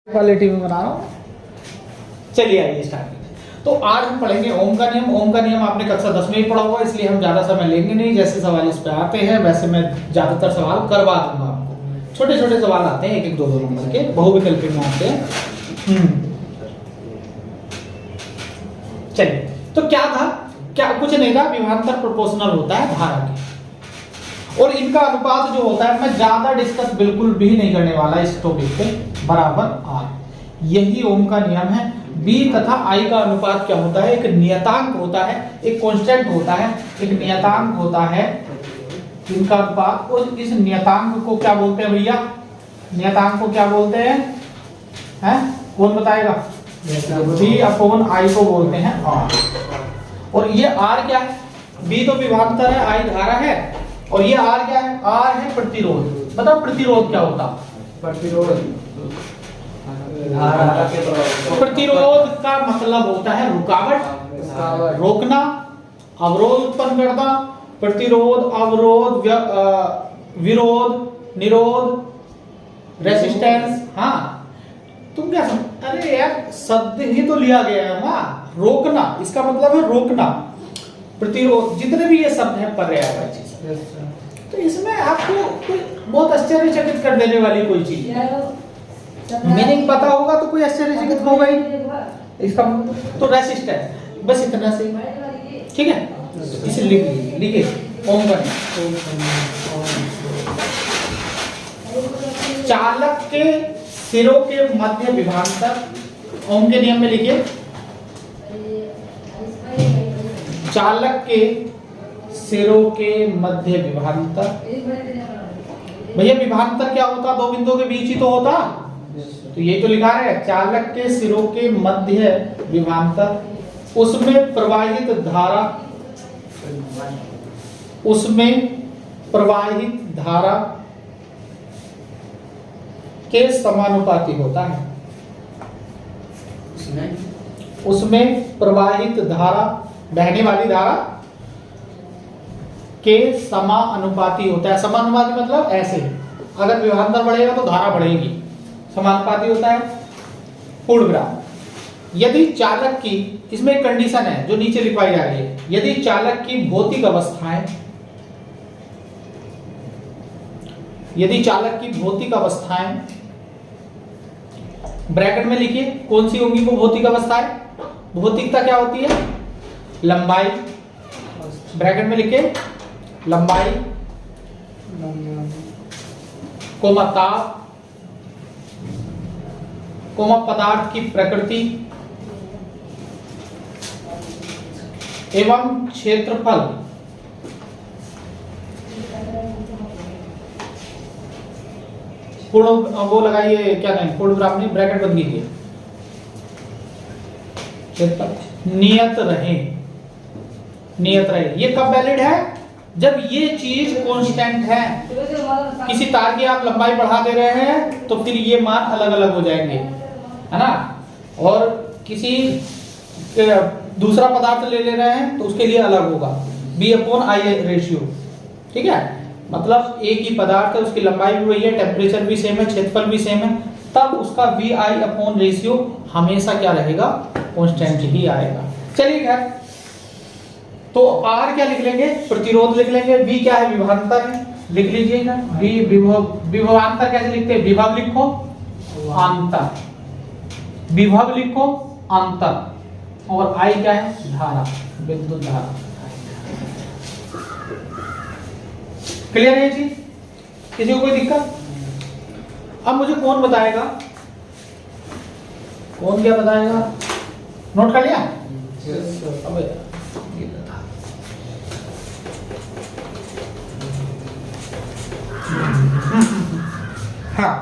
Quality में बना रहा हूँ। चलिए आइए स्टार्ट करते हैं। तो आज हम पढ़ेंगे ओम का नियम। ओम का नियम आपने कक्षा 10 में ही पढ़ा हुआ, इसलिए हम ज्यादा समय लेंगे नहीं। जैसे सवाल इस पे आते हैं वैसे मैं ज्यादातर सवाल करवा दूंगा आपको। छोटे छोटे सवाल आते हैं, एक एक दो दो नंबर के, बहुविकल्पी में आते हैं। चलिए, तो क्या था, क्या कुछ नहीं था, विभवांतर प्रोपोर्शनल होता है धारा के, और इनका अनुपात जो होता है, मैं ज्यादा डिस्कस बिल्कुल भी नहीं करने वाला इस टॉपिक पे, बराबर आर। यही ओम का नियम है। बी तथा आई का अनुपात क्या होता है? एक नियतांक होता है, एक कांस्टेंट होता है, एक नियतांक होता है इनका अनुपात। और इस नियतांक को क्या बोलते हैं भैया? नियतांक को क्या बोलते हैं? कौन बताएगा? बी अपॉन आई को बोलते हैं आर। और ये आर क्या है? बी तो विभवांतर है, आई धारा है, और ये आर क्या है? आर है प्रतिरोध। बताओ प्रतिरोध क्या होता? प्रतिरोध प्रतिरोध का मतलब होता है रुकावट, रोकना, अवरोध उत्पन्न करना। प्रतिरोध, अवरोध, विरोध, निरोध, रेसिस्टेंस। हाँ, तुम क्या समझ? अरे यार, शब्द ही तो लिया गया है ना, रोकना, इसका मतलब है रोकना। प्रतिरोध, जितने भी ये शब्द हैं पर्यायवाची शब्द, तो इसमें आपको कोई बहुत आश्चर्यचकित कर देने वाली कोई चीज मीनिंग पता होगा तो कोई आश्चर्यचकित होगा ही इसका। तो रेसिस्टेंस, बस इतना से, ठीक है? इसे लिखिए ओम का चालक के सिरों के मध्य विभवांतर। ओम के नियम में लिखिए, चालक के सिरों के मध्य विभवांतर। भैया विभवांतर क्या होता? दो बिंदुओं के बीच ही तो होता। तो ये तो लिखा है, चालक के सिरों के मध्य विभवांतर, उसमें प्रवाहित धारा, उसमें प्रवाहित धारा के समानुपाती होता है। उसमें प्रवाहित धारा, बहने वाली धारा के समानुपाती होता है। समानुपाती मतलब ऐसे, अगर विभवांतर बढ़ेगा तो धारा बढ़ेगी। समानुपाती होता है। पूर्ण विराम। यदि चालक की, इसमें एक कंडीशन है जो नीचे लिखवाई जा रही है, यदि चालक की भौतिक अवस्थाएं, यदि चालक की भौतिक अवस्थाएं, ब्रैकेट में लिखिए कौन सी होंगी वो भौतिक अवस्थाएं। भौतिकता क्या होती है? लंबाई, ब्रैकेट में लिखिए लंबाई, कोमा ताप, कोमा पदार्थ की प्रकृति एवं क्षेत्रफल, पूर्ण वो लगाइए, क्या नहीं, पूर्ण विराम नहीं, ब्रैकेट बंद कीजिए, नियत रहे। नियत रहे, ये कब वैलिड है? जब ये चीज कांस्टेंट है। किसी तार की आप लंबाई बढ़ा दे रहे हैं तो फिर ये मान अलग अलग हो जाएंगे, है ना? और किसी दूसरा पदार्थ ले रहे हैं तो उसके लिए अलग होगा, बी अपॉन आई रेशियो, ठीक है? मतलब एक ही पदार्थ है, उसकी लंबाई भी वही है, टेम्परेचर भी सेम है, क्षेत्रफल भी सेम है, तब उसका वी आई अपॉन रेशियो हमेशा क्या रहेगा? कांस्टेंट ही आएगा। चलिए खैर, तो आर क्या लिख लेंगे? प्रतिरोध लिख लेंगे। बी क्या है? विभवांतर है, लिख लीजिएगा। बी विभवांतर कैसे लिखते हैं? विभव लिखो, आंतर, विभव लिखो, अंतर। और आई क्या है? धारा, विद्युत धारा। क्लियर है जी? किसी को कोई दिक्कत? अब मुझे कौन बताएगा? कौन क्या बताएगा? नोट कर लिया? अब हाँ,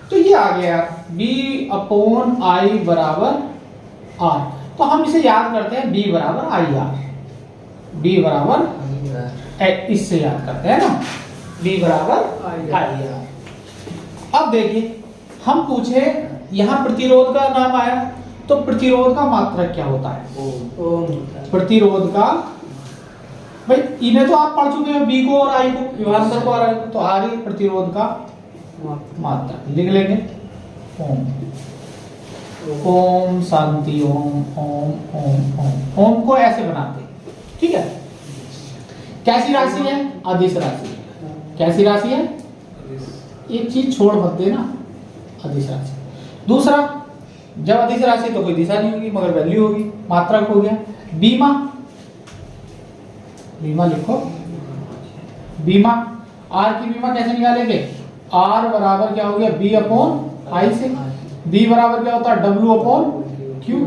तो ये आ गया B अपॉन आई बराबर आर। तो हम इसे याद करते हैं, B बराबर आई आर, B बराबर, इससे याद करते हैं ना, B बराबर आई आर। अब देखिए, हम पूछे यहां प्रतिरोध का नाम आया, तो प्रतिरोध का मात्रक क्या होता है? प्रतिरोध का, भाई इन्हें तो आप पढ़ चुके हैं, बी को और आई को, विभवांतर को और आई को, तो आर ही प्रतिरोध का मात्रा लिख लेंगे ओम। ओम शांति ओम ओम ओम ओम। ओम को ऐसे बनाते हैं, ठीक है। कैसी राशि है? अदिश राशि। कैसी राशि है? एक चीज छोड़ मत देना, अदिश राशि। दूसरा, जब अदिश राशि तो कोई दिशा नहीं होगी मगर वैल्यू होगी, मात्रक हो गया। बीमा, बीमा लिखो। बीमा, आर की बीमा कैसे निकालेंगे? आर बराबर क्या हो गया? बी अपॉन आई से। बी बराबर क्या होता है? W upon Q.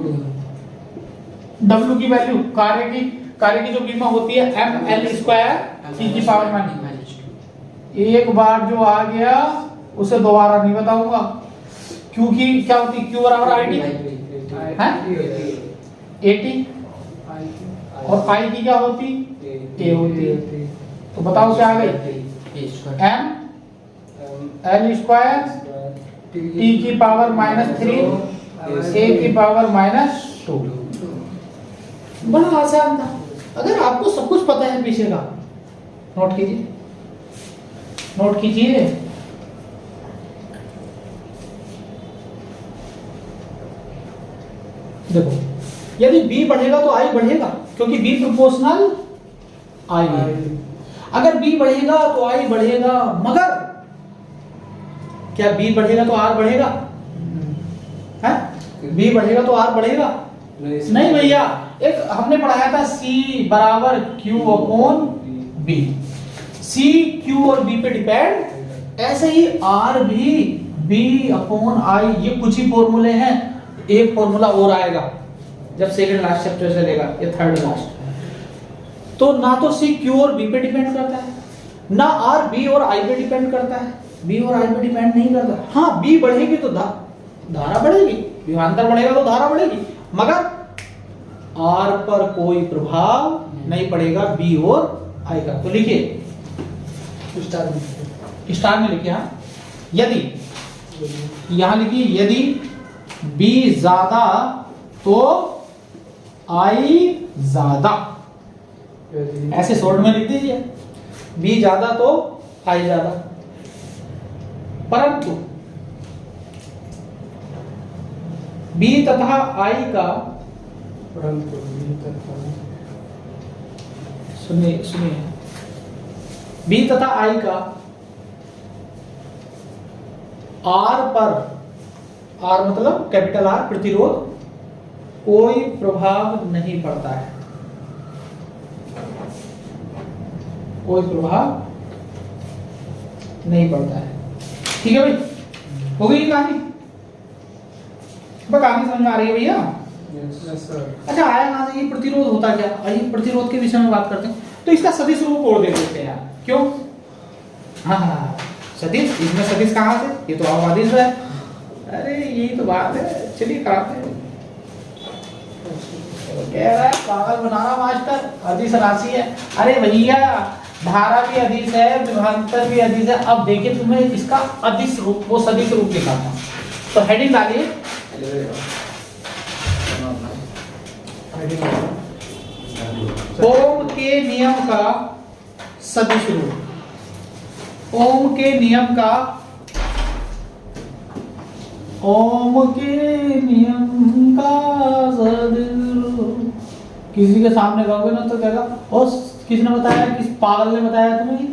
डब्ल्यू की वैल्यू कार्य की जो बीमा होती है एम एल स्क्वायर टी की पावर माइनस। एक बार जो आ गया उसे दोबारा नहीं बताऊंगा, क्योंकि क्या होती है? क्यू बराबर आई टी है, ए टी, और आई की क्या होती? ए होती है। तो बताओ क्या आ गई? एम एल स्क्वायर टी की पावर -3 ए की पावर -2। बड़ा आसान था। अगर आपको सब कुछ पता है पीछे का, नोट कीजिए, नोट कीजिए। देखो, यदि b बढ़ेगा तो i बढ़ेगा, क्योंकि b प्रोपोर्शनल i है। अगर b बढ़ेगा तो i बढ़ेगा, मगर क्या b बढ़ेगा तो r बढ़ेगा? है? b बढ़ेगा तो r बढ़ेगा? नहीं भैया, एक हमने पढ़ाया था c बराबर q upon b। c q और b पे डिपेंड, ऐसे ही r भी b अपॉन i। ये कुछ ही फॉर्मूले हैं, एक फॉर्मूला और आएगा जब सेकंड लास्ट चैप्टर चलेगा, ये थर्ड लास्ट। तो ना तो सी क्यू और बी पे डिपेंड करता है, ना आर बी और आई पे डिपेंड करता है। बी और आई पे डिपेंड नहीं करता। हाँ, बी बढ़ेगी तो धारा बढ़ेगी, विभवांतर बढ़ेगा तो धारा बढ़ेगी, मगर आर पर कोई प्रभाव नहीं पड़ेगा बी और आई का। तो लिखिए, स्टार में लिखिए। हाँ, यदि, यहां लिखिए, यदि b ज्यादा तो i ज्यादा, ऐसे शॉर्ट में लिख दीजिए। b ज्यादा तो i ज्यादा, परंतु b तथा i का, सुनिए सुनिए, b तथा i का r पर, R मतलब कैपिटल R प्रतिरोध, कोई प्रभाव नहीं पड़ता है, कोई प्रभाव नहीं पड़ता है। ठीक है भाई, हो गई कहानी? कहानी समझ में आ रही है भैया? अच्छा, आया कहां से? ये प्रतिरोध होता क्या? आइए प्रतिरोध के विषय में बात करते हैं। तो इसका सदिश रूप और देख लेते हैं यार, क्यों? हाँ, सदिश, इसमें सदिश कहां से? ये तो अववादिश है। अरे यही तो बात है, चलिए कराते हैं। कह रहा है पागल बनाना मास्टर, अदिश राशि है। अरे भैया, धारा भी अदिश है, विभवांतर भी अदिश है। अब देखिए, तुम्हें इसका अदिश रूप, वो सदिश रूप दिखाता हूं। तो हेडिंग डालिए, ओम के नियम का सदिश रूप। ओम के नियम का, ओम के नियम का सदिश रूप। किसी के सामने कहोगे ना तो कहेगा, और किसने बताया? किस पागल ने बताया तुम्हें?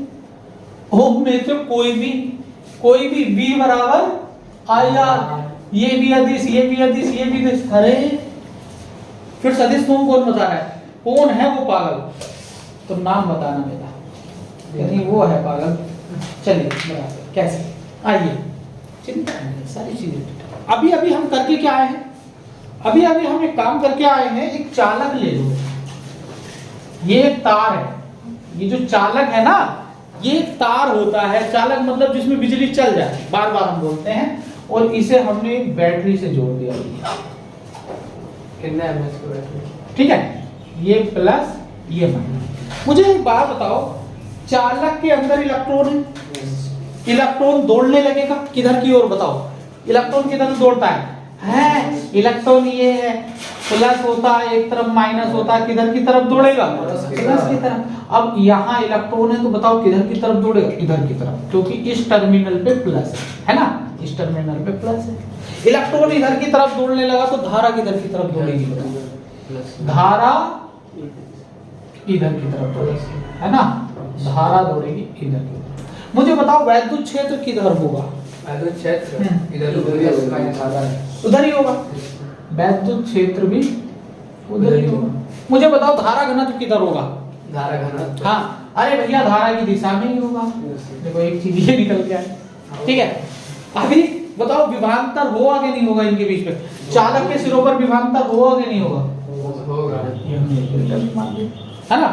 ओम में से कोई भी बी बराबर आई आर, ये भी अदिश, ये भी अदिश, ये भी अदिश। अरे फिर सदिश तुम कौन बता रहा है? कौन है वो पागल? तो नाम बताना बेटा, यानी वो है पागल। चलिए बराबर, कैसे? आइए, चिंता नहीं, सारी चीजें अभी अभी हम करके क्या आए हैं? अभी अभी हम एक काम करके आए हैं। एक चालक ले लो, ये एक तार है। ये जो चालक है ना, ये एक तार होता है। चालक मतलब जिसमें बिजली चल जाए, बार बार हम बोलते हैं। और इसे हमने एक बैटरी से जोड़ दिया। कितना एमएच की बैटरी? ठीक है, ये प्लस ये माइनस। मुझे एक बात बताओ, चालक के अंदर इलेक्ट्रॉन है, इलेक्ट्रॉन दौड़ने लगेगा किधर की ओर? बताओ, इलेक्ट्रॉन किधर दौड़ता है? है, इलेक्ट्रॉन ये है, प्लस होता है एक तरफ, माइनस होता है, किधर की तरफ दौड़ेगा? प्लस की तरफ। अब यहाँ इलेक्ट्रॉन है तो बताओ किधर की तरफ दौड़ेगा? इधर की तरफ, क्योंकि इस टर्मिनल पे प्लस है ना, इस टर्मिनल पे प्लस है। इलेक्ट्रॉन इधर की तरफ दौड़ने लगा तो धारा किधर की तरफ दौड़ेगी? धारा इधर की तरफ दौड़ेगी, है ना, धारा दौड़ेगी इधर की तरफ। मुझे बताओ वैद्युत क्षेत्र किधर होगा? वैद्युत क्षेत्र इधर उधर ही होगा, वैद्युत क्षेत्र भी उधर ही होगा। मुझे बताओ धारा घनत्व किधर होगा? धारा घनत्व, हाँ, अरे भैया धारा की दिशा में ही होगा। देखो एक चीज ये निकल गया, ठीक है। अभी बताओ विभवांतर होगा कि नहीं होगा इनके बीच में? चालक के सिरों पर विभवांतर होगा कि नहीं होगा? होगा, है ना।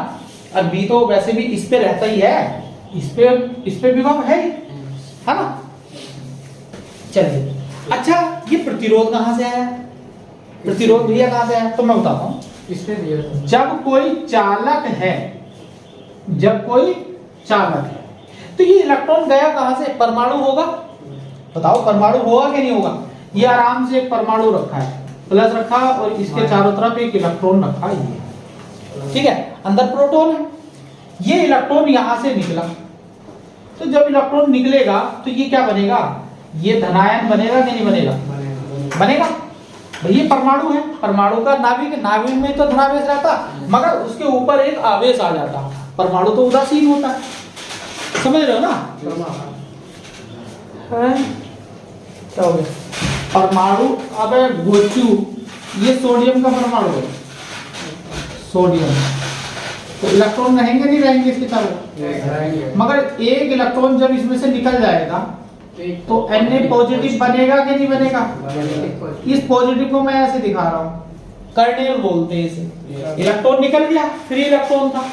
और बी तो वैसे भी इस पे रहता ही है, इस पे विभव है ही, है ना। चलिए, अच्छा ये प्रतिरोध कहाँ से आया? प्रतिरोध भैया कहाँ से आया? तो मैं बताता हूँ। इसमें दिया था। जब कोई चालक है, जब कोई चालक है तो ये इलेक्ट्रॉन गया कहाँ से? परमाणु होगा, बताओ परमाणु होगा कि नहीं होगा? ये आराम से एक परमाणु रखा है, प्लस रखा और इसके चारों तरफ एक इलेक्ट्रॉन रखा है, ये ठीक है, अंदर प्रोटॉन है। ये इलेक्ट्रॉन यहां से निकला, तो जब इलेक्ट्रॉन निकलेगा तो ये क्या बनेगा? ये धनायन बनेगा कि नहीं बनेगा? बनेगा। भाई ये परमाणु है, परमाणु का नाभिक, नाभिक में तो धनावेश रहता, मगर उसके ऊपर एक आवेश आ जाता। परमाणु तो उदासीन होता है, समझ रहे हो ना? क्या हो गया? परमाणु, अबे गोचू, ये सोडियम का परमाणु है, सोडियम, तो इलेक्ट्रॉन रहेंगे नहीं रहेंगे इसके चारों? मगर एक इलेक्ट्रॉन जब इसमें से निकल जाएगा तो Na पॉजिटिव बनेगा कि नहीं बनेगा? इस पॉजिटिव को मैं ऐसे दिखा रहा हूँ, कर्नेल बोलते हैं इसे। इलेक्ट्रॉन निकल गया, फ्री इलेक्ट्रॉन था,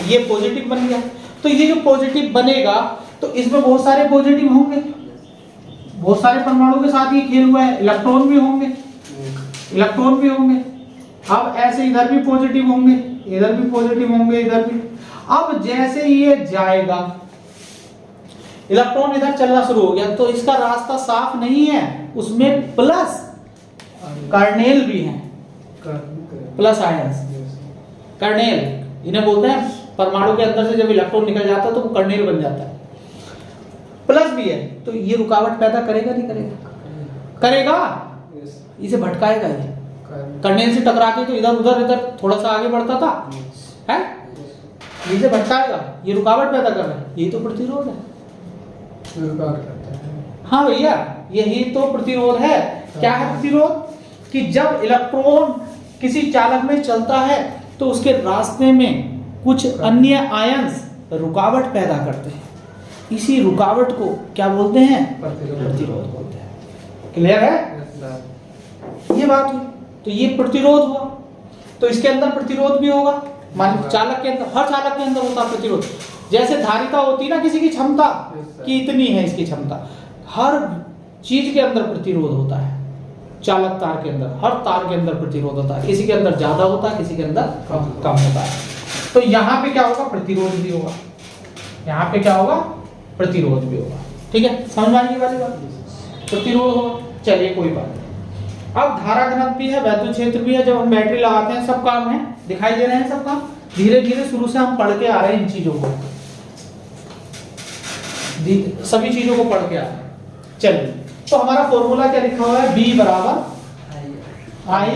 ये पॉजिटिव बन गया। तो ये जो पॉजिटिव बनेगा तो इसमें बहुत सारे पॉजिटिव होंगे, बहुत सारे परमाणु के साथ ये खेल हुआ है, इलेक्ट्रॉन भी होंगे, इलेक्ट्रॉन भी होंगे। अब ऐसे इधर भी पॉजिटिव होंगे, इधर भी पॉजिटिव होंगे, इधर भी। अब जैसे ये जाएगा, इलेक्ट्रॉन इधर चलना शुरू हो गया तो इसका रास्ता साफ नहीं है, उसमें प्लस कर्नेल भी हैं, प्लस आयंस, कर्नेल इन्हें बोलते हैं। परमाणु के अंदर से जब इलेक्ट्रॉन निकल जाता है तो वो कर्नेल बन जाता है, प्लस भी है। तो ये रुकावट पैदा करेगा नहीं करेगा? करेगा, इसे भटकाएगा। ये कर्नेल से टकरा के तो इधर उधर इधर थोड़ा सा आगे बढ़ता था, है, इसे भटकाएगा, ये रुकावट पैदा कर रहा है, यही तो प्रतिरोध है। हाँ भैया, यही तो प्रतिरोध है। क्या है प्रतिरोध? कि जब इलेक्ट्रॉन किसी चालक में चलता है तो उसके रास्ते में कुछ अन्य आयंस रुकावट पैदा करते हैं, इसी रुकावट को क्या बोलते हैं? प्रतिरोध बोलते हैं। क्लियर है? ये बात हुई, तो ये प्रतिरोध हुआ। तो इसके अंदर प्रतिरोध भी होगा, मान चालक के अंदर, हर चालक के अंदर होता प्रतिरोध। जैसे धारिता होती है ना किसी की क्षमता कि इतनी है इसकी क्षमता, हर चीज के अंदर प्रतिरोध होता है। चालक तार के अंदर, हर तार के अंदर प्रतिरोध होता है, किसी के अंदर ज्यादा होता है, किसी के अंदर कम होता है। तो यहाँ पे क्या होगा? प्रतिरोध भी होगा, यहाँ पे क्या होगा? प्रतिरोध भी होगा। ठीक है, समझ में आने वाली बात? प्रतिरोध होगा, चलिए कोई बात नहीं। अब धारा घनत्व भी है, वैद्युत क्षेत्र भी है, जब हम बैटरी लगाते हैं, सब काम है, दिखाई दे रहे हैं सब काम। धीरे धीरे शुरू से हम पढ़ के आ रहे हैं इन चीजों को, सभी चीजों को पढ़ के आ रहे हैं। चलिए, तो हमारा फॉर्मूला क्या लिखा हुआ है? B बराबर I,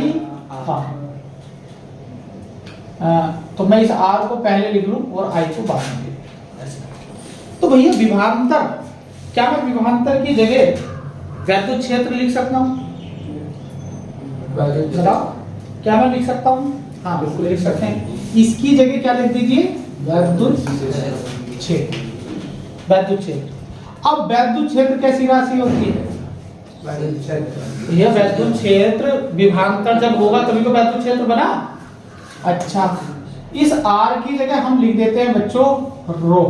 तो मैं इस R को पहले लिख लूं और I को बाद में लिख लूं। तो भैया विभवांतर, क्या मैं विभवांतर की जगह वैद्युत क्षेत्र लिख सकता हूं? बताओ, क्या मैं लिख सकता हूं? हाँ बिल्कुल लिख सकते हैं। इसकी जगह क्या लिख दीजिए? वैद्युत क्षेत्र। वैद्युत क्षेत्र। अब वैद्युत क्षेत्र कैसी राशि होती है? यह वैद्युत क्षेत्र विभवांतर जब होगा तभी तो वैद्युत क्षेत्र बना। अच्छा, इस R की जगह हम लिख देते हैं बच्चों रो।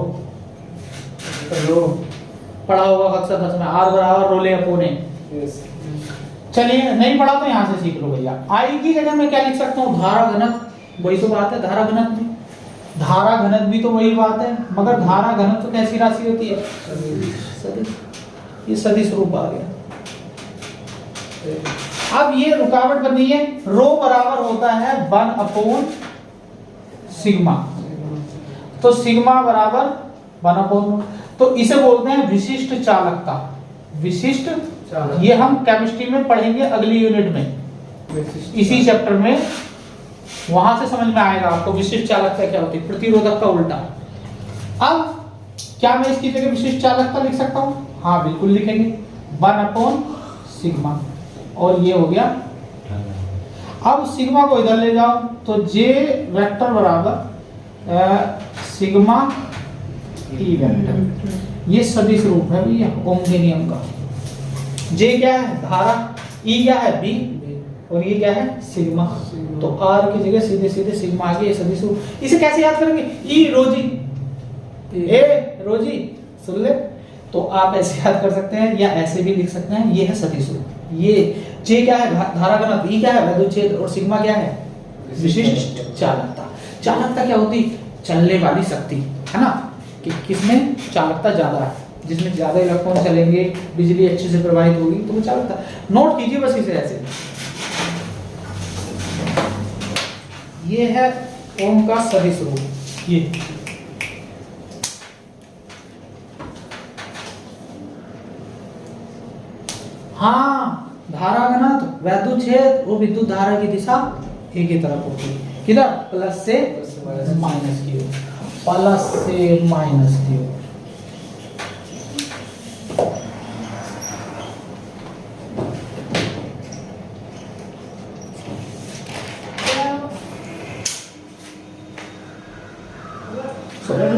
रो पढ़ा होगा कक्षा 10 में, R बराबर रो ले अपोने। चलिए, नहीं पढ़ा तो यहाँ से सीख लो भैया। I की जगह मैं क्या लिख सकता हूँ? धारा घनत्व, वही तो बात है, धारा घनत्व। धारा घनत्व भी तो वही बात है, मगर धारा घनत्व कैसी राशि होती है? सदिश। ये सदिश रूप आ गया। अब ये रुकावट बनी है, रो बराबर होता है 1/सिग्मा। तो सिग्मा बराबर 1/, तो इसे बोलते हैं विशिष्ट चालकता। विशिष्ट चालकता। ये हम केमिस्ट्री में पढ़ेंगे अगली यूनिट में, इसी चैप्टर में, वहां से समझ में आएगा आपको विशिष्ट चालकता क्या होती है, प्रतिरोधक का उल्टा। अब क्या मैं इसकी जगह विशिष्ट चालकता लिख सकता हूं? हाँ बिल्कुल लिखेंगे, 1/सिग्मा, और ये हो गया। अब सिग्मा को इधर ले जाओ तो जे वेक्टर बराबर सिग्मा ई वेक्टर, ये सदिश रूप है भैया ओम के नियम का। जे क्या है? धारा, ई क्या है? बी, और ये क्या है? सिग्मा। तो आर की जगह सीधे सीधे सिग्मा आ गया, ये सदिश रूप। इसे कैसे याद करेंगे? ई रोजी, ए रोजी, सुन ले। तो आप ऐसे याद कर सकते हैं या ऐसे भी लिख सकते हैं, ये है सदिश रूप। ये जे क्या है? धारा घनत्व, ई क्या है? वैद्युत क्षेत्र, और सिग्मा क्या है? विशिष्ट चालकता। चालकता क्या होती? चलने वाली शक्ति, है ना, कि किसमें चालकता ज्यादा है, जिसमें ज्यादा इलेक्ट्रॉन चलेंगे, बिजली अच्छे से प्रवाहित होगी, तो वो चालकता। नोट कीजिए बस इसे ऐसे। ये है ओम का सदिश रूप, ये हाँ, धारा घनत्व, वैद्युत क्षेत्र और विद्युत धारा की दिशा एक ही तरफ होती है। किधर? प्लस से माइनस की ओर, प्लस से माइनस की ओर।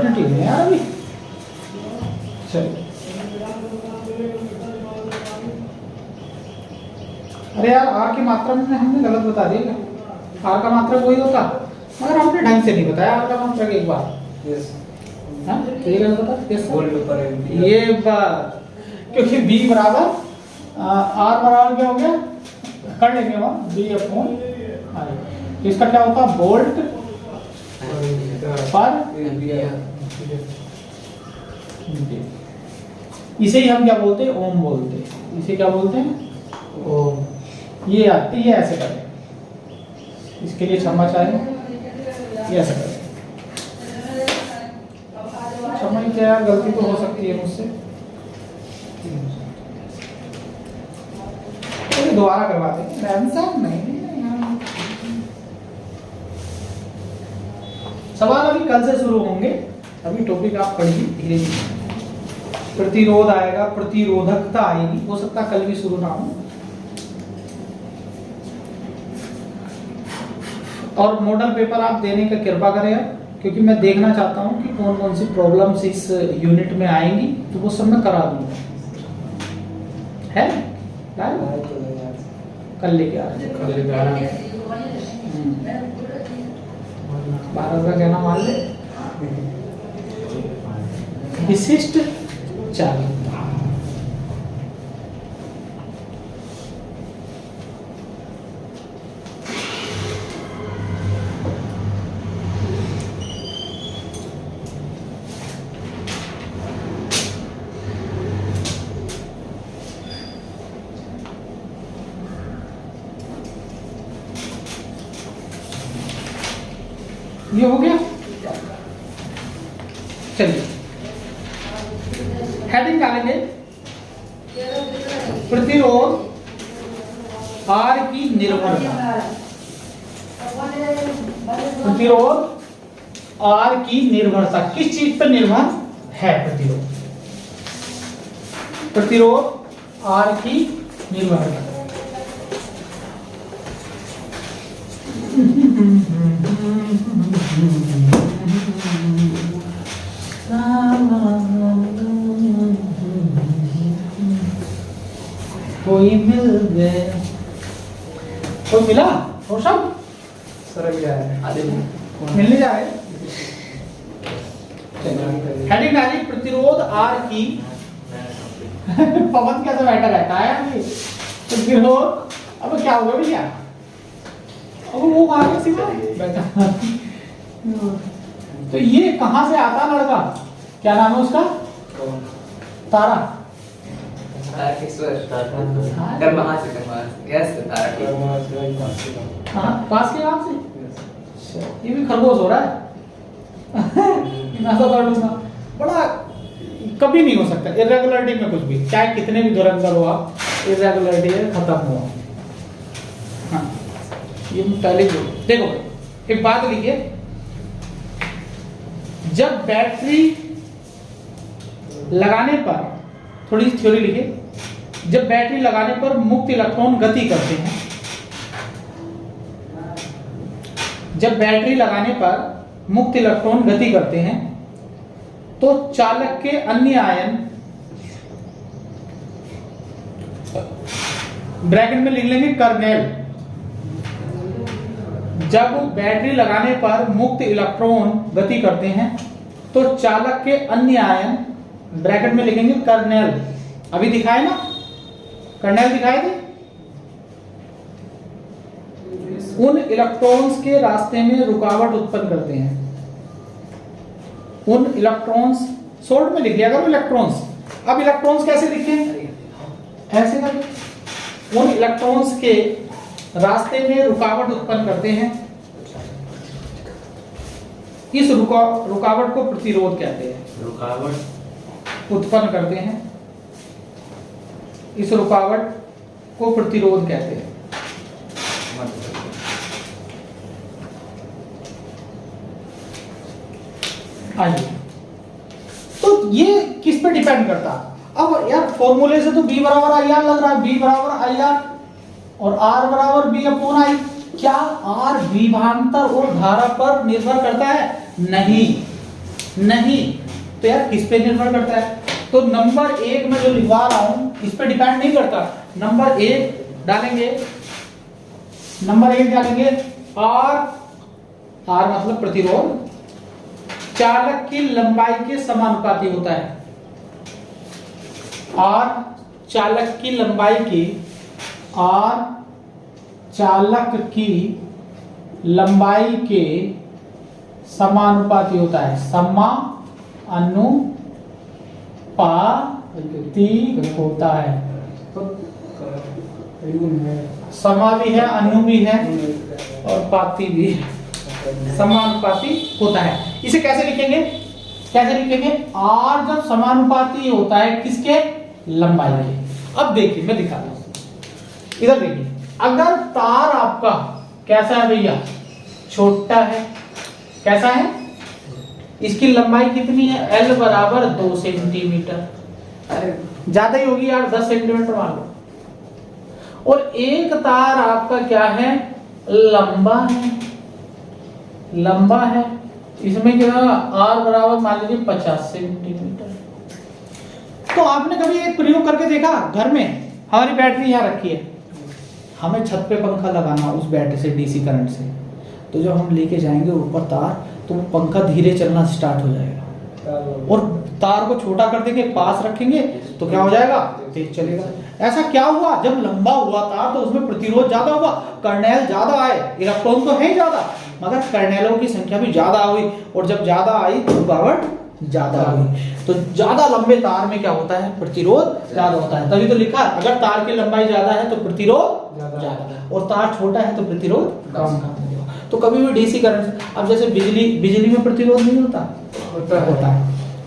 ठीक है यार अभी चलिए। अरे यार आर की मात्रा में हमने गलत बता दिया, आर का मात्रक वही होता, मगर हमने ढंग से नहीं बताया आर का मात्रक एक बार। हाँ तो ये गलत बता, ये बात, क्योंकि बी बराबर आर बराबर क्या हो गया, कर लेंगे वहाँ B/, इसका क्या होता है? वोल्ट पर, इसे ही हम क्या बोलते हैं? ओम बोलते हैं। इसे क्या बोलते हैं? ओम। ये ऐसे करें, इसके लिए क्षमा चाहें, ये ऐसे करें। क्षमा क्या यार, गलती तो हो सकती है मुझसे, तो दोबारा करवा देंगे, नहीं। सवाल अभी कल से शुरू होंगे, अभी टॉपिक आप पढ़िए धीरे धीरे। प्रतिरोध आएगा, प्रतिरोधकता आएगी, हो सकता है कल भी शुरू ना हो। और मॉडल पेपर आप देने का कृपा करें, क्योंकि मैं देखना चाहता हूं कि कौन कौन सी प्रॉब्लम्स इस यूनिट में आएंगी, तो वो सब मैं करा दूंगा। है कल लेके आ रहे 12 का कहना मान ले। विशिष्ट चालकता, ये हो गया। चलिए हेडिंग डालेंगे, प्रतिरोध आर की निर्भरता। प्रतिरोध आर की निर्भरता किस चीज पर निर्भर है? प्रतिरोध आर की निर्भरता। कोई मिल गए, कोई मिला? रोशन सर अभी आया है, मिलने जा रहे। हेडिंग डाली, प्रतिरोध आर की पवन कैसे बैठा रहता है प्रतिरोध। अब क्या होगा भैया, अब वो आगे सीधा बैठा। तो ये कहां से आता लड़का, क्या नाम है उसका? तारा। तारकेश्वर हाँ। करमहा से यस तारकेश्वर हाँ पास के आप से ये भी खरगोश हो रहा है नासा काटूंगा बड़ा कभी नहीं हो सकता इरेगुलरिटी में कुछ भी चाहे कितने भी धुरंधर हो आप इरेगुलरिटी खत्म हुआ। हाँ ये पहले देखो एक बात लिखिए जब बैटरी लगाने पर थोड़ी सी थ्योरी लिखिए जब बैटरी लगाने पर मुक्त इलेक्ट्रॉन गति करते हैं जब बैटरी लगाने पर मुक्त इलेक्ट्रॉन गति करते हैं तो चालक के अन्य आयन ब्रैकेट में लिख लेंगे कर्नेल जब बैटरी लगाने पर मुक्त इलेक्ट्रॉन गति करते हैं तो चालक के अन्य आयन ब्रैकेट में लिखेंगे कर्नेल अभी दिखाए ना कर्नेल दिखाए थे उन इलेक्ट्रॉन्स के रास्ते में रुकावट उत्पन्न करते हैं उन इलेक्ट्रॉन्स शॉर्ट में लिख लिया करो इलेक्ट्रॉन्स अब इलेक्ट्रॉन्स कैसे लिखे ऐसे करके उन इलेक्ट्रॉन्स के रास्ते में रुकावट उत्पन्न करते हैं इस रुकावट को प्रतिरोध कहते हैं रुकावट उत्पन्न करते हैं इस रुकावट को प्रतिरोध कहते हैं आइए तो ये किस पे डिपेंड करता अब यार फॉर्मूले से तो B बराबर आई आर लग रहा है B बराबर आई आर और R बराबर B अपॉन आई क्या R विभवांतर और धारा पर निर्भर करता है नहीं तो यार किस पे निर्भर करता है तो नंबर 1 में जो लिखवा रहा हूं इस पे डिपेंड नहीं करता नंबर 1 डालेंगे R मतलब प्रतिरोध चालक की लंबाई के समानुपाती होता है R चालक की लंबाई की R चालक की लंबाई के समानुपाती होता है समानुपाती होता है समा भी है अनु भी है और पाती भी है समानुपाती होता है इसे कैसे लिखेंगे R जब समानुपाती होता है किसके लंबाई के अब देखिए मैं दिखाता हूं इधर देखिए अगर तार आपका कैसा है भैया छोटा है कैसा है इसकी लंबाई कितनी है L बराबर 2 सेंटीमीटर अरे ज्यादा ही होगी यार 10 सेंटीमीटर मान लो और एक तार आपका क्या है लंबा है इसमें क्या R बराबर मान लीजिए 50 सेंटीमीटर तो आपने कभी एक प्रयोग करके देखा घर में हमारी बैटरी यहाँ रखी है हमें छत पे पंखा लगाना उस बैटरी से डीसी करंट से तो जब हम लेके जाएंगे ऊपर तार तो वो पंखा धीरे चलना स्टार्ट हो जाएगा और तार को छोटा कर देंगे पास रखेंगे तो क्या हो जाएगा तेज चलेगा ऐसा क्या हुआ जब लंबा हुआ तार तो उसमें प्रतिरोध ज्यादा हुआ कर्नेल ज्यादा आए इलेक्ट्रॉन तो है ही ज्यादा मगर कर्नेलों की संख्या भी ज्यादा हुई और जब ज्यादा आई तो रुकावट ज्यादा हुई तो ज्यादा लंबे तार में क्या होता है प्रतिरोध ज्यादा होता है तभी तो लिखा अगर तार की लंबाई ज्यादा है तो प्रतिरोध ज्यादा और तार छोटा है तो प्रतिरोध कम तो कभी भी डीसी करंट अब जैसे बिजली में प्रतिरोध नहीं होता है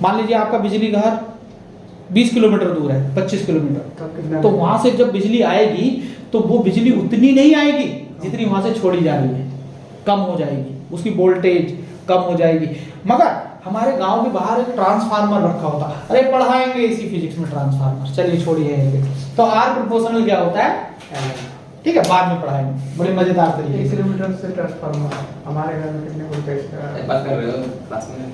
मान लीजिए आपका बिजली घर 20 किलोमीटर दूर है 25 किलोमीटर तो वहां से जब बिजली आएगी तो वो बिजली उतनी नहीं आएगी जितनी वहां से छोड़ी जा रही है कम हो जाएगी उसकी वोल्टेज कम हो जाएगी मगर हमारे गांव के बाहर एक ट्रांसफार्मर रखा होता अरे पढ़ाएंगे इसी फिजिक्स में ट्रांसफार्मर चलिए छोड़िए तो आर प्रोपोर्शनल क्या होता है ठीक है बाद में पढ़ाएंगे बड़े मजेदार तरीके 1 किलोमीटर से ट्रांसफार्मर हमारे घर में कितने वोल्टेज बात कर रहे हो क्लास में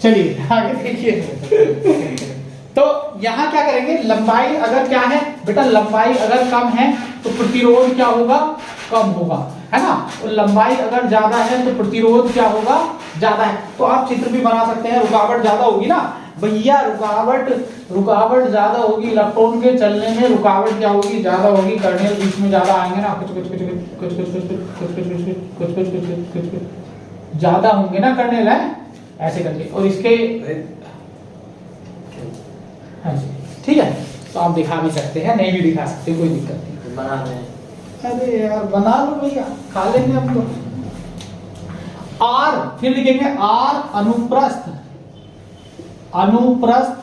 चलिए आगे देखिए तो यहाँ क्या करेंगे लंबाई अगर क्या है बेटा लंबाई अगर कम है तो प्रतिरोध क्या होगा कम होगा है ना और लंबाई अगर ज्यादा है तो प्रतिरोध क्या होगा ज्यादा है तो आप चित्र भी बना सकते हैं रुकावट ज्यादा होगी ना भैया रुकावट ज्यादा होगी इलेक्ट्रॉन के चलने में रुकावट क्या होगी ज्यादा होगी कर्नेल बीच में ज्यादा आएंगे ना कुछ ज्यादा होंगे ना कर्नेल है ऐसे करके और इसके ठीक है तो आप दिखा भी सकते हैं, नहीं भी दिखा सकते, कोई दिक्कत नहीं। तो बना रहे हैं। अरे यार बना लो भैया, खा लेंगे हम तो। आर फिर लिखेंगे आर अनुप्रस्थ, अनुप्रस्थ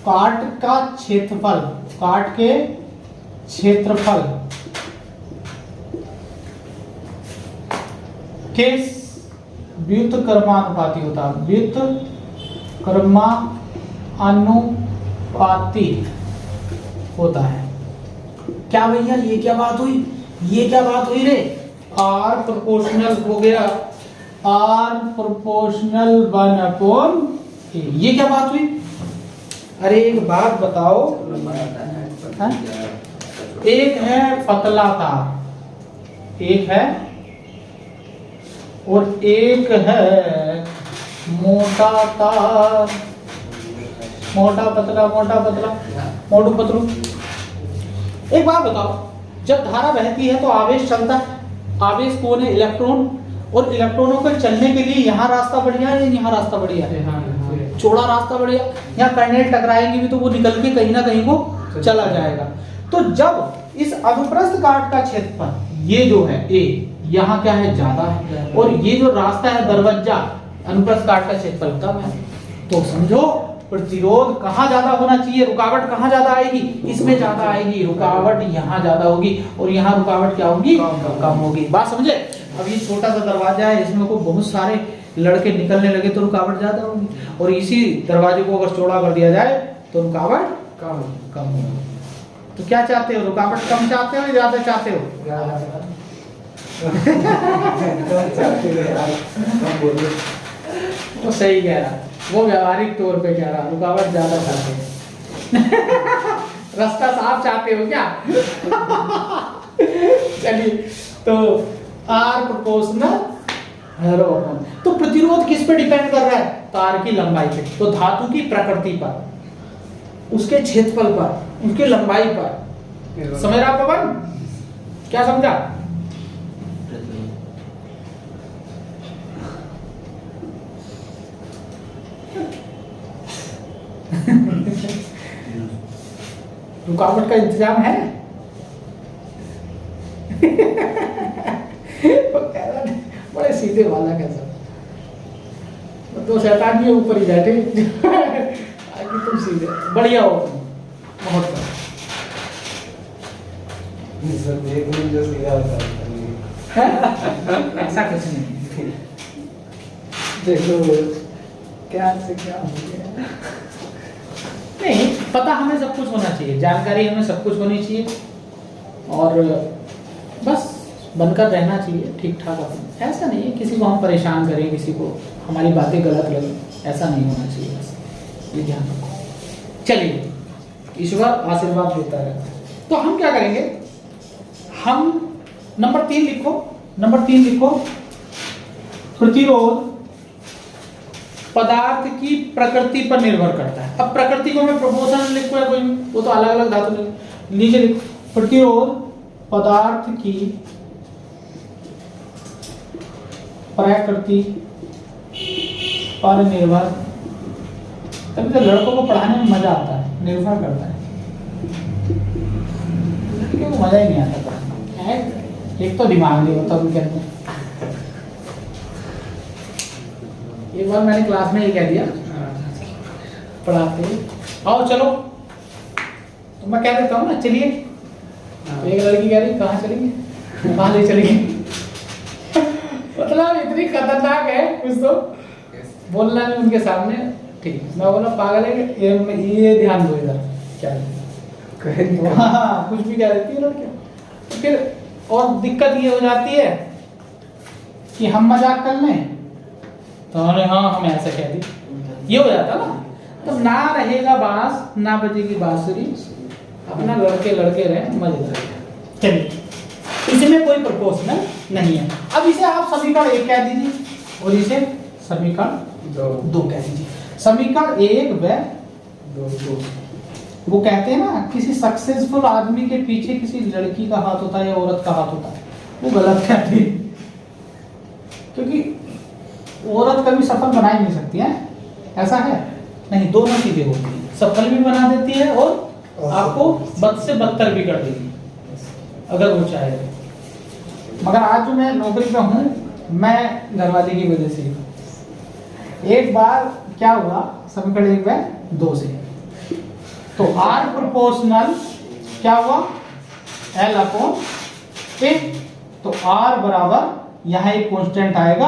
काट का क्षेत्रफल, काट के क्षेत्रफल के व्युत्क्रमानुपाती होता है, व्युत्क्रमानुपाती होता है। क्या भैया ये क्या बात हुई, ये क्या बात हुई रे? आर प्रोपोर्शनल हो गया, आर प्रोपोर्शनल 1/a, ये क्या बात हुई? अरे एक बात बताओ, हाँ? एक है पतला तार, एक है, और एक है मोटा तार, मोटा पतला, मोटा पतला, मोटू पतलू। एक बात बताओ, जब धारा बहती है तो आवेश चलता है, आवेश कौन है? इलेक्ट्रॉन, और इलेक्ट्रॉनों को चलने के लिए यहाँ रास्ता बढ़िया है या यहाँ रास्ता बढ़िया है? चौड़ा रास्ता बढ़िया। यहाँ कर्नेल टकराएंगे भी तो वो निकल के कहीं ना कहीं को चला जाएगा। तो जब इस अनुप्रस्थ काट का क्षेत्रफल ये जो है ए, यहाँ क्या है? ज्यादा है, और ये जो रास्ता है दरवाजा अनुप्रस्थ काट का क्षेत्रफल कम है, तो समझो प्रतिरोध कहाँ ज्यादा होना चाहिए? रुकावट कहाँ ज्यादा आएगी? इसमें ज्यादा आएगी, रुकावट यहाँ ज्यादा होगी, और यहाँ रुकावट क्या होगी? कम होगी। बात समझे? अब ये छोटा सा दरवाजा है, इसमें को बहुत सारे लड़के निकलने लगे तो रुकावट ज्यादा होगी, और इसी दरवाजे को अगर चौड़ा कर दिया जाए तो रुकावट कम होगी। तो क्या चाहते हो? रुकावट कम चाहते हो या ज्यादा चाहते हो? तो सही कह रहा, वो व्यावहारिक तौर पे कह रहा, रुकावट ज्यादा चाहते हैं। रास्ता साफ चाहते हो क्या? चलिए, तो आर प्रोपोर्शनल रो अपन। तो प्रतिरोध किस पे डिपेंड कर रहा है? तार की लंबाई पे। तो धातु की प्रकृति पर, उसके क्षेत्रफल पर, उसकी लंबाई पर। समझ रहा पवन? क्या समझा? रुकावट का इंतजाम है? बड़े सीधे वाला कैसा, तो शैतान भी ऊपर ही बैठे आगे तुम सीधे बढ़िया हो तुम, बहुत ऐसा कुछ नहीं। देखो क्या से क्या हो गया। नहीं, पता हमें सब कुछ होना चाहिए, जानकारी हमें सब कुछ होनी चाहिए, और बस बनकर रहना चाहिए ठीक ठाक अपना। ऐसा नहीं है किसी को हम परेशान करें, किसी को हमारी बातें गलत लगे, ऐसा नहीं होना चाहिए, बस ये ध्यान रखो। चलिए, ईश्वर आशीर्वाद देता रहता है। तो हम क्या करेंगे? हम नंबर 3 लिखो, नंबर 3 लिखो, प्रतिरोध पदार्थ की प्रकृति पर निर्भर करता है। अब प्रकृति को मैं प्रोपोर्शन लिखो या कोई, वो तो अलग अलग धातु नीचे लिखो। प्रतिरोध पदार्थ की प्रकृति पर निर्भर, तभी तो लड़कों को पढ़ाने में मजा आता है, निर्भर करता है। लड़कियों को मजा ही नहीं आता पढ़ाना, एक तो दिमाग नहीं होता उनके अंदर। एक बार मैंने क्लास में ये कह दिया पढ़ाते, आओ चलो, तो मैं कह देता हूँ ना चलिए, तो एक लड़की कह रही कहाँ चलेंगे? वहाँ ले चलेंगे। मतलब इतनी खतरनाक है कुछ तो बोलना नहीं उनके सामने। ठीक, मैं बोला पागल है, ये ध्यान दो इधर क्या कुछ भी कह देती है लड़कियाँ। तो फिर और दिक्कत ये हो जाती है कि हम मजाक कर लें तो हाँ हम ऐसा कह दी, ये हो जाता ना। तो ना रहेगा बांस ना बजेगी बांसुरी, अपना लड़के लड़के रहे मजेदार। चलिए, इसमें कोई प्रोपोर्शनल नहीं है। अब इसे आप समीकरण 1 कह दीजिए और इसे समीकरण 2 कह दीजिए। समीकरण 1 व 2। वो कहते हैं ना किसी सक्सेसफुल आदमी के पीछे किसी लड़की का हाथ होता है या औरत का हाथ होता है, वो गलत कहते हैं, क्योंकि औरत कभी सफल बना ही नहीं सकती है, ऐसा है नहीं। दोनों चीजें होती है, सफल भी बना देती है और आपको 72 से 72 भी कर देगी अगर वो चाहे तो। मगर आज जो मैं नौकरी पे हूँ, मैं घरवाले की वजह से। एक बार क्या हुआ, समीकरण 1 बाय 2 से, तो R प्रोपोर्शनल क्या हुआ, L अपॉन A। तो R बराबर यहाँ एक कांस्टेंट आएगा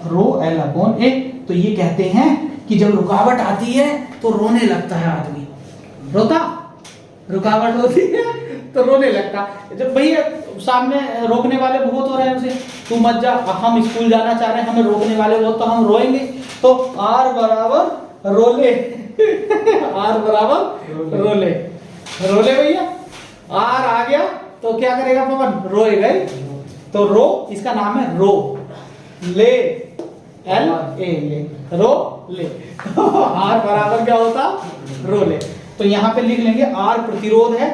रो L अपॉन A। तो ये कहते हैं कि जब रुकावट आती है तो रोने लगता है आदमी। रोता, रुकावट होती है तो रोने लगता। जब भैया सामने रोकने वाले बहुत हो रहे हैं, उसे तू मत जा, हम स्कूल जाना चाह रहे हैं, हमें रोकने वाले बहुत, तो हम रोएंगे। तो R बराबर रोले R बराबर रोले, रोले भैया। R आ गया तो क्या करेगा पवन, रोएगा। तो रो इसका नाम है रो ले, L A ले, रो ले। R बराबर क्या होता, रो ले। तो यहाँ पे लिख लेंगे R प्रतिरोध है,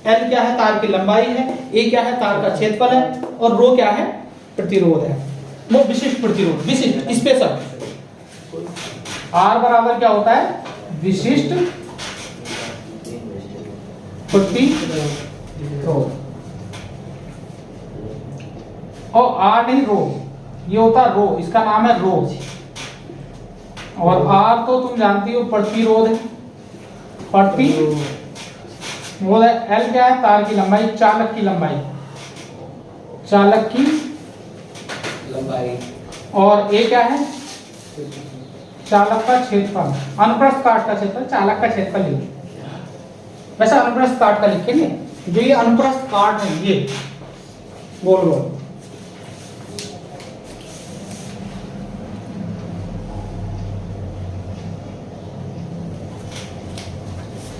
L क्या है, तार की लंबाई है, A क्या है, तार का क्षेत्रफल है, और रो क्या है, प्रतिरोध है, वो विशिष्ट प्रतिरोध, विशिष्ट स्पेशल। R बराबर क्या होता है, विशिष्ट प्रतिरोध, और R नहीं रो, ये होता रो, इसका नाम है रो। और R तो तुम जानती हो प्रतिरोध है, वो है। L क्या है, तार की लंबाई, चालक की लंबाई, चालक की लंबाई। और A क्या है, चालक का क्षेत्रफल, अनुप्रस्थ काट का क्षेत्रफल, चालक का क्षेत्रफल लिखेंगे। वैसे अनुप्रस्थ काट का लिखेंगे, जो ये अनुप्रस्थ काट है, ये गोल गोल।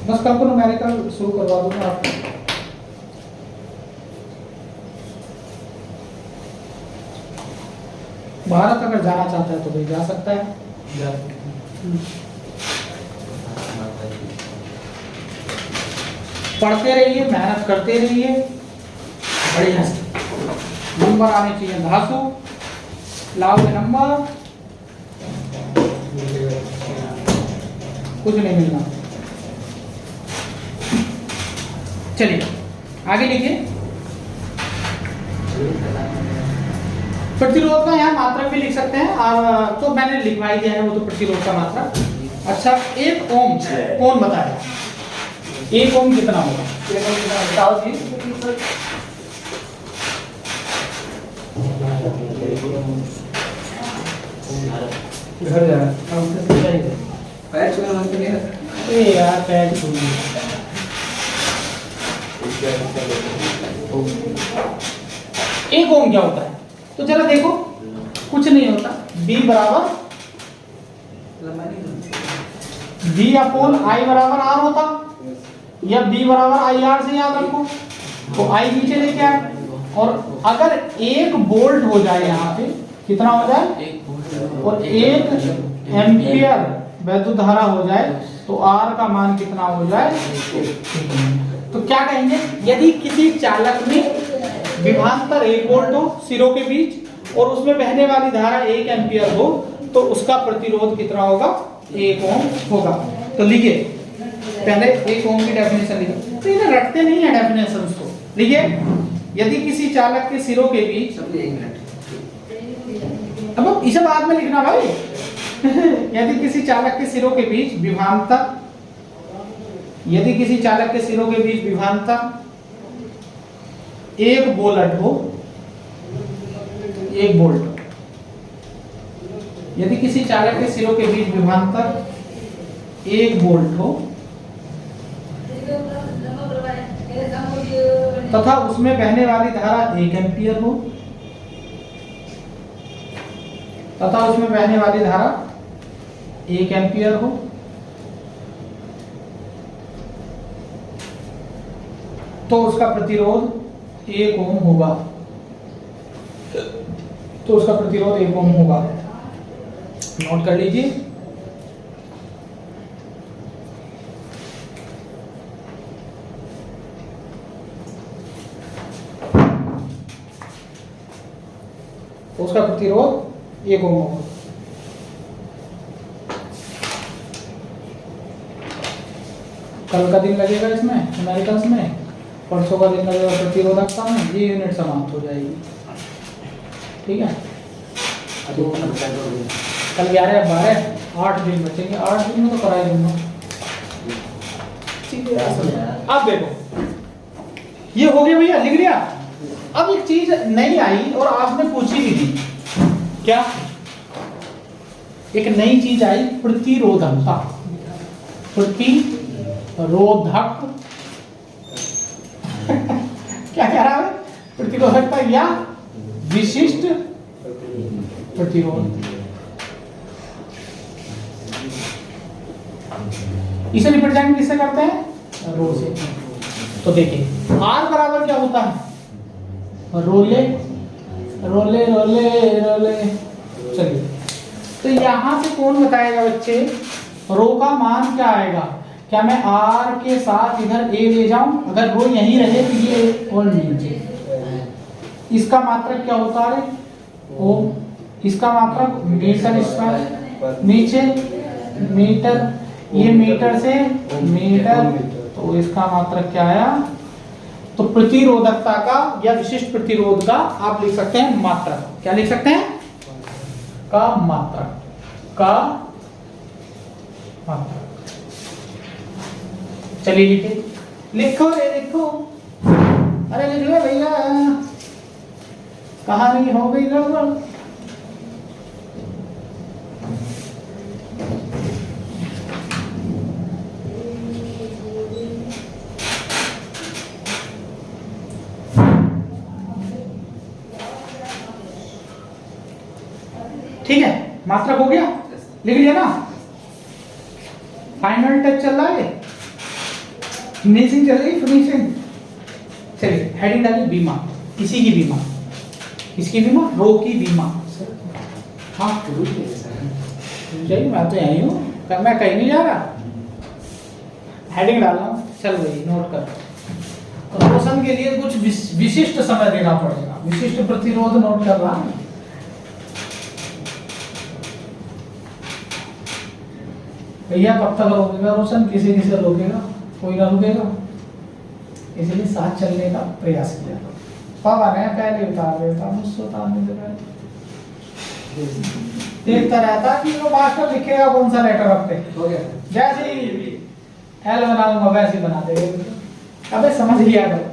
बस कल को न्यूमेरिकल शुरू करवा दूंगा आपको। भारत अगर जाना चाहता है तो भाई जा सकता है। पढ़ते रहिए, मेहनत करते रहिए, बढ़िया से नंबर आने चाहिए। धासु लाओगे नंबर, कुछ नहीं मिलना। चलिए आगे लिखिए। प्रतिरोध का यहाँ मात्रक भी लिख सकते हैं, तो मैंने लिखवाई दिया है वो तो प्रतिरोध का मात्रक। अच्छा, 1 ओम कौन बताएगा, 1 ओम कितना होगा, बताओ जी। घर जा पैर छूने मन नहीं है। अरे यार पैर छूने, 1 ओम क्या होता है, तो जरा देखो, कुछ नहीं होता। B बराबर V अपॉन I बराबर R होता, या B बराबर IR से याद रखो। तो I नीचे लेके आए, और अगर 1 वोल्ट हो जाए, यहाँ पे कितना हो जाए, और 1 एम्पियर वैद्युत धारा हो जाए, तो R का मान कितना हो जाए। तो क्या कहेंगे, यदि किसी चालक में विभवांतर 1 वोल्ट हो सिरों के बीच, और उसमें बहने वाली धारा 1 एम्पियर हो, तो उसका प्रतिरोध कितना होगा, 1 ओम होगा। तो लिखिए पहले 1 ओम की डेफिनेशन लिखिए, तो इन्हें रटते नहीं है डेफिनेशंस को। लिखिए, यदि किसी चालक के सिरों के बीच, अब इसे बाद में लिखना भाई। यदि किसी चालक के सिरों के बीच विभवांतर, यदि किसी चालक के सिरों के बीच विभवांतर 1 वोल्ट हो, 1 वोल्ट, यदि किसी चालक के सिरों के बीच विभवांतर 1 वोल्ट हो, तथा उसमें बहने वाली धारा 1 एम्पियर हो, तथा उसमें बहने वाली धारा 1 एम्पियर हो, तो उसका प्रतिरोध 1 ओम होगा। तो उसका प्रतिरोध 1 ओम होगा। नोट कर लीजिए। तो उसका प्रतिरोध 1 ओम होगा। कल का दिन लगेगा इसमें न्यूमेरिकल्स में, परसों का दिन लगेगा प्रतिरोधकता में, ये यूनिट समाप्त हो जाएगी। ठीक है, तो कल 11 12 8 दिन बचेंगे, 8 दिन में तो करा ही दूंगा। ठीक है, अब देखो ये हो गया भैया, लिख लिया। अब एक चीज नई आई और आपने पूछी भी थी, क्या? एक नई चीज आई, प्रतिरोधकता। प्रतिरोधक क्या कह रहा है? प्रतिरोधकता या विशिष्ट प्रतिरोध। इसे रिप्रेजेंट किससे करते हैं? रो से। तो देखिए R बराबर क्या होता है? रोले रोले रोले रोले। चलिए, तो यहां से कौन बताएगा बच्चे, रो का मान क्या आएगा? क्या मैं R के साथ इधर A ले जाऊं? अगर रो यहीं रहे तो ये और नीचे, इसका मात्रक क्या होता है? ओ, इसका मात्रक मीटर स्क्वायर, नीचे मीटर, ये मीटर से मीटर, तो इसका मात्रक क्या आया? तो प्रतिरोधकता का या विशिष्ट प्रतिरोध का आप लिख सकते हैं मात्रक। क्या लिख सकते हैं? का मात्रक, का मात्रक। चलिए लिखिए, लिखो रे लिखो, अरे लिख लो भैया, कहानी हो गई गड़बड़। ठीक है, मात्रक हो गया, लिख लिया ना? फाइनल टच चल रहा है, फिनिशिंग चल रही, फिनिशिंग। चलिए हेडिंग डालिए, बीमा, किसी की बीमा, किसकी बीमा? रो की बीमा। हाँ जाइए, मैं तो यही हूँ, मैं कहीं नहीं जा रहा। हेडिंग डाल रहा हूँ, चल भाई नोट कर। रोशन के लिए कुछ विशिष्ट समय देना पड़ेगा। विशिष्ट प्रतिरोध नोट कर रहा है। भैया कब तक रोकेगा रोशन? किसी किसी रोकेगा, कोई ना रुकेगा, इसलिए साथ चलने का प्रयास किया। पापा ने पहले उतार देता, मुझसे उतारने से पहले देखता रहता कि वो मास्टर लिखेगा कौन सा लेटर रखते। हो गया, जैसे ही एल बनाऊंगा वैसे ही बना देगा। अबे समझ लिया करो।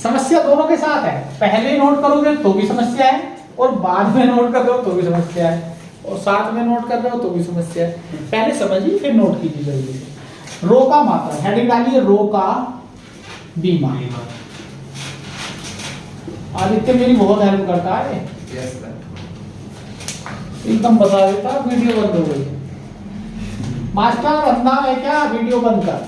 समस्या दोनों के साथ है, पहले नोट करोगे तो भी समस्या है, और बाद में नोट कर रहे हो तो भी समस्या है, और साथ में नोट कर रहे हो तो भी समस्या है। पहले समझिए फिर नोट कीजिए जल्दी से। रो का मात्रा, हेडिंग डालिए रो का बीमा। आदित्य मेरी बहुत हेल्प करता है, एकदम बता देता। वीडियो बंद हो गई, मास्टर बंदा है क्या? वीडियो बंद कर।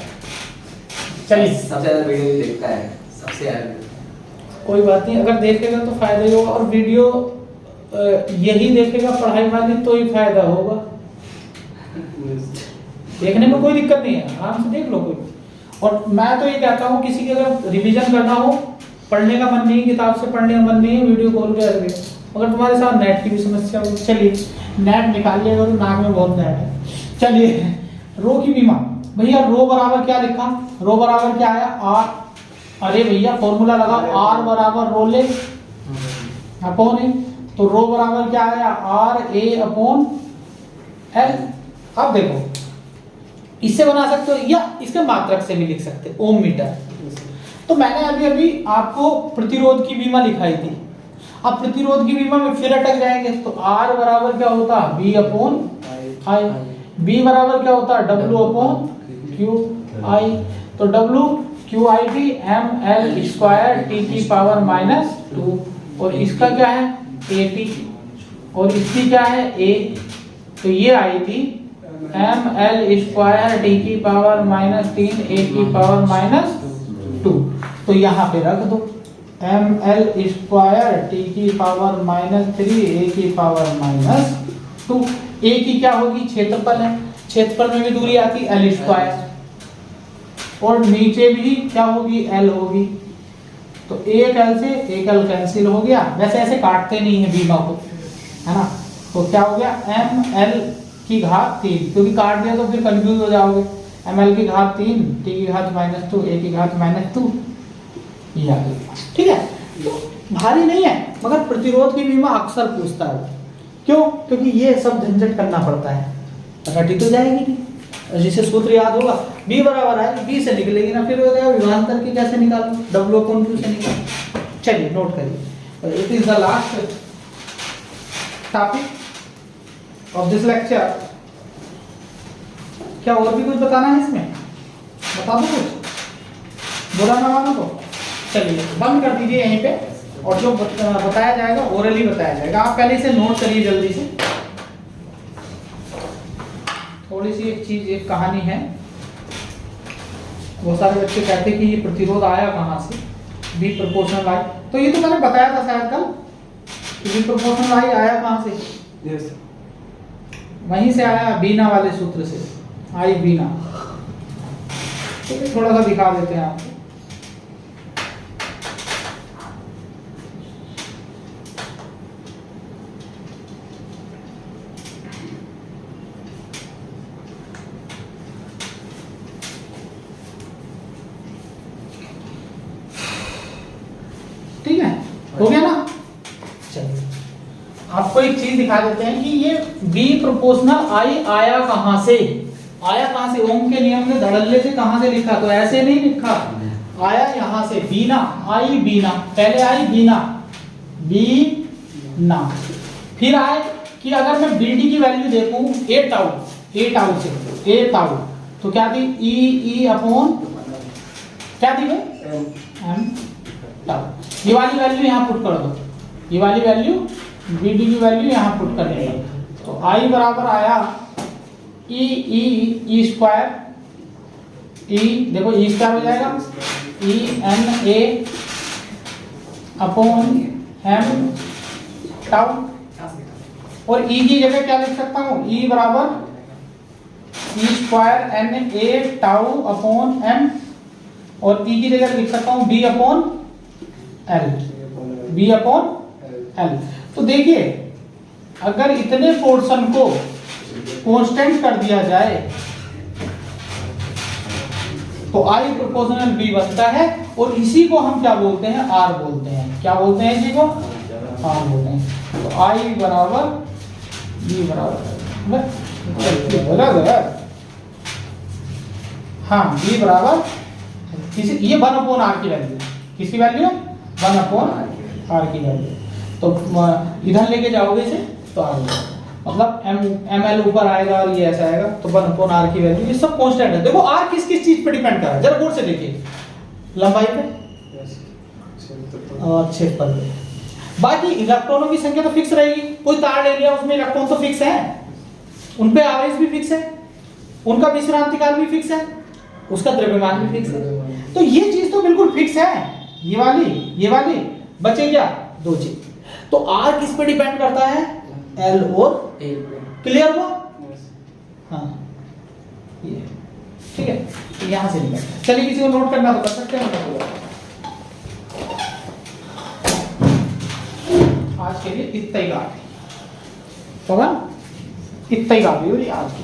चलिए, सबसे ज्यादा वीडियो देखता है, सबसे ज्यादा। कोई बात नहीं, अगर देखेगा तो फायदा ही होगा, और वीडियो यही देखेगा पढ़ाई वाली तो ही फायदा होगा। देखने में कोई दिक्कत नहीं है, आराम से देख लो कोई। और मैं तो ये कहता हूँ, किसी के अगर रिवीजन करना हो, पढ़ने का मन नहीं, किताब से पढ़ने का मन नहीं है, वीडियो खोल के रख दे। अगर तुम्हारे साथ नेट की भी समस्या हो, चलिए नेट निकालिएगा, तो नाक में बहुत नेट है। चलिए रो की बीमा, भैया रो बराबर क्या लिखा? रो बराबर क्या आया? आर। अरे भैया फॉर्मूला लगाओ, आर बराबर रोले अपॉन ए। तो रो बराबर क्या आया? R A upon L. अब देखो, इससे बना सकते हो या इसके मात्रक से भी लिख सकते हो, ओम मीटर। तो मैंने अभी अभी आपको प्रतिरोध की बीमा लिखाई थी। अब प्रतिरोध की बीमा में फिर अटक जाएंगे, तो आर बराबर क्या होता है? B upon I. बी बराबर क्या होता है? W upon Q I. तो W Q I T M L square T की पावर माइनस 2, और इसका क्या है? ए टी, और इसकी क्या है? ए। तो ये आई थी एम एल स्क्वायर टी की पावर माइनस 3 ए की पावर माइनस 2। तो यहाँ पे रख दो, एम एल स्क्वायर टी की पावर माइनस 3 ए की पावर माइनस 2। ए की क्या होगी? क्षेत्रफल है, क्षेत्रफल में भी दूरी आती एल स्क्वायर, और नीचे भी क्या होगी? एल होगी। तो एक एल से एक एल कैंसिल हो गया। वैसे ऐसे काटते नहीं है बीमा को, है ना? तो क्या हो गया? एम एल की घात 3, क्योंकि काट दिया तो फिर कंफ्यूज हो जाओगे। ml की घात 3, t की घात -2, a की घात -2, ये आ गया। ठीक है, तो भारी नहीं है, मगर प्रतिरोध की बीमा अक्सर पूछता है। क्यों? क्योंकि ये सब झंझट करना पड़ता है, रटी तो जाएगी नहीं। जिसे सूत्र याद होगा B बराबर है, B से निकलेगी ना, फिर हो गया विभवांतर की कैसे निकालो, W/Q से निकालो। चलिए नोट करिए, it is the last topic of this lecture. क्या और भी कुछ बताना है इसमें? बता दो कुछ, बुरा ना मानो तो। चलिए बंद कर दीजिए यहीं पे, और जो बताया जाएगा ओरली बताया जाएगा। आप पहले इसे नोट करिए जल्दी से। थोड़ी सी एक चीज, एक कहानी है। बहुत सारे बच्चे कहते कि ये प्रतिरोध आया कहाँ से, बी प्रोपोर्शनल आई। तो ये तो मैंने बताया था शायद कल, बी प्रोपोर्शनल आई आया कहाँ से? यस वहीं से आया, बीना वाले सूत्र से, आई बीना। तो थोड़ा सा दिखा देते हैं आपको। ठीक है, हो गया ना? चलिए आपको एक चीज दिखा देते हैं कि ये B प्रोपोर्शनल I आया कहां से, आया कहां से? ओम के नियम में धड़ल्ले से कहां से लिखा? तो ऐसे नहीं लिखा, आया यहां से, बीना, आई बीना, पहले आई बीना, बीना, फिर आए कि अगर मैं BD की वैल्यू देखूं ए टाउ से, ए टाउ, तो क्या थी? ई अपॉन क्या थी भाई? M tau. ये वाली वैल्यू यहाँ पुट कर दो, ये वाली वैल्यू BD की वैल्यू यहाँ पुट कर देंगे। तो I बराबर आया ई स्क्वायर, ई देखो ई स्क्वायर हो जाएगा, ENA अपॉन एम टाउ। और E की जगह क्या लिख सकता हूँ? E बराबर E square NA tau upon M, और E की जगह लिख सकता हूँ B upon L, B upon L. तो देखिए अगर इतने पोर्शन को कांस्टेंट कर दिया जाए तो I प्रोपोर्शनल B बनता है, और इसी को हम क्या बोलते हैं? R बोलते हैं। क्या बोलते हैं इसी को? R बोलते हैं। तो I बराबर B बराबर, हाँ B बराबर किसी, ये 1/R की वैल्यू, किसकी वैल्यू? 1/R की वैल्यू। तो इधर लेके जाओगे इसे तो आ जाएगा, मतलब ml ऊपर आएगा और ये ऐसा आएगा, तो 1/R की वैल्यू। ये सब कांस्टेंट है। देखो R किस किस चीज पे डिपेंड कर रहा है, जरा गौर से देखिए, लंबाई पे और क्षेत्रफल पे। बाकी इलेक्ट्रॉनों की संख्या तो फिक्स रहेगी। कोई तार ले लिया, उसमें इलेक्ट्रॉन तो फिक्स है, उन पे आवेश भी फिक्स है, उनका विश्रांतिकाल भी फिक्स है, उसका द्रव्यमान भी फिक्स है। तो ये चीज तो बिल्कुल फिक्स है। ये वाली बचे क्या? दो चीज। तो R किस पे डिपेंड करता है? L और A। क्लियर हुआ? हाँ ये ठीक है, यहां से निकल। चलिए किसी को नोट करना तो कर सकते हैं। आज के लिए इतना ही काफी, इतना ही काफी आज के